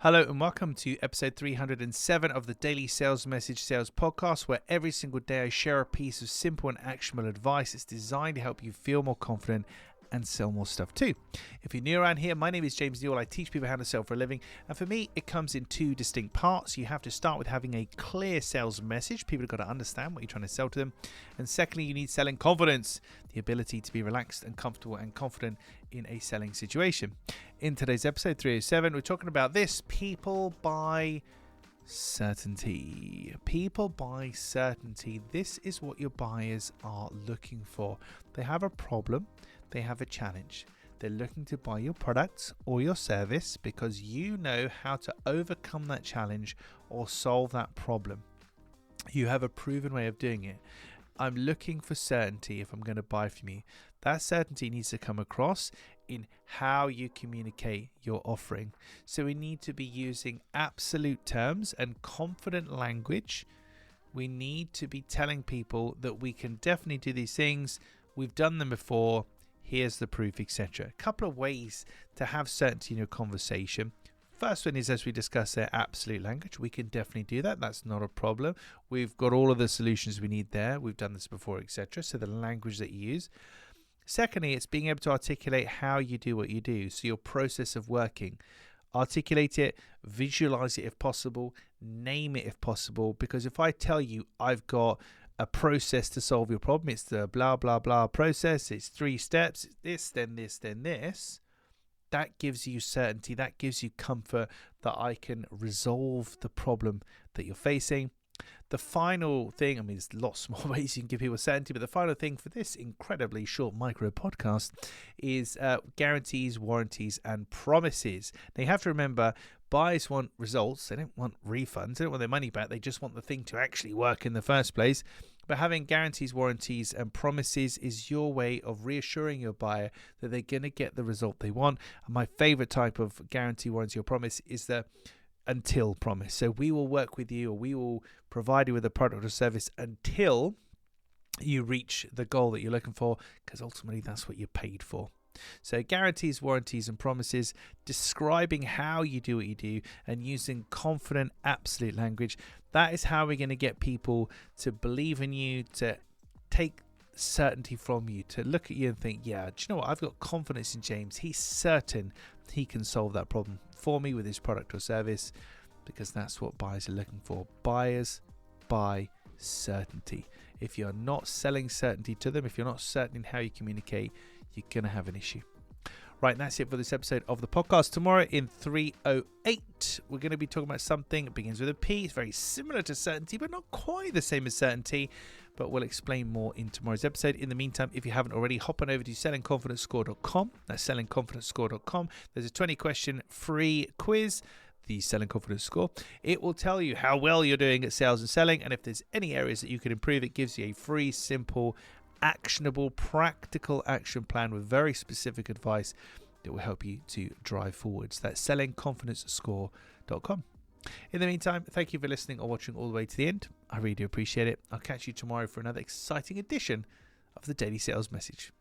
Hello and welcome to episode 307 of the Daily Sales Message Sales Podcast, where every single day I share a piece of simple and actionable advice. It's designed to help you feel more confident and sell more stuff too. If you're new around here, my name is James Newell. I teach people how to sell for a living, and for me it comes in two distinct parts. You have to start with having a clear sales message. People have got to understand what you're trying to sell to them. And secondly, you need selling confidence, the ability to be relaxed and comfortable and confident in a selling situation. In today's episode 307, we're talking about this: people buy certainty. People buy certainty. This is what your buyers are looking for. They have a problem. They have a challenge. They're looking to buy your product or your service because you know how to overcome that challenge or solve that problem. You have a proven way of doing it. I'm looking for certainty if I'm going to buy from you. That certainty needs to come across in how you communicate your offering. So we need to be using absolute terms and confident language. We need to be telling people that we can definitely do these things. We've done them before. Here's the proof, etc. A couple of ways to have certainty in your conversation. First one is, as we discussed there, absolute language. We can definitely do that. That's not a problem. We've got all of the solutions we need there. We've done this before, etc. So the language that you use. Secondly, it's being able to articulate how you do what you do. So your process of working. Articulate it, visualize it if possible, name it if possible. Because if I tell you I've got a process to solve your problem, it's the blah, blah, blah process, it's 3 steps, it's this, then this, then this. That gives you certainty, that gives you comfort that I can resolve the problem that you're facing. The final thing, I mean, there's lots more ways you can give people certainty, but the final thing for this incredibly short micro podcast is guarantees, warranties, and promises. Now, you have to remember, buyers want results. They don't want refunds. They don't want their money back. They just want the thing to actually work in the first place. But having guarantees, warranties, and promises is your way of reassuring your buyer that they're going to get the result they want. And my favorite type of guarantee, warranty, or promise is the until promise. So we will work with you, or we will provide you with a product or service until you reach the goal that you're looking for, because ultimately that's what you're paid for. So guarantees, warranties, and promises, describing how you do what you do and using confident, absolute language. That is how we're going to get people to believe in you, to take certainty from you, to look at you and think, yeah, do you know what? I've got confidence in James. He's certain he can solve that problem for me with his product or service, because that's what buyers are looking for. Buyers buy certainty. If you're not selling certainty to them, if you're not certain in how you communicate, you're going to have an issue. Right, and that's it for this episode of the podcast. Tomorrow in 308, we're going to be talking about something that begins with a P. It's very similar to certainty, but not quite the same as certainty. But we'll explain more in tomorrow's episode. In the meantime, if you haven't already, hop on over to sellingconfidencescore.com. That's sellingconfidencescore.com. There's a 20-question free quiz, the Selling Confidence Score. It will tell you how well you're doing at sales and selling, and if there's any areas that you can improve, it gives you a free, simple, actionable, practical action plan with very specific advice that will help you to drive forwards. That's sellingconfidencescore.com. In the meantime, thank you for listening or watching all the way to the end. I really do appreciate it. I'll catch you tomorrow for another exciting edition of the Daily Sales Message.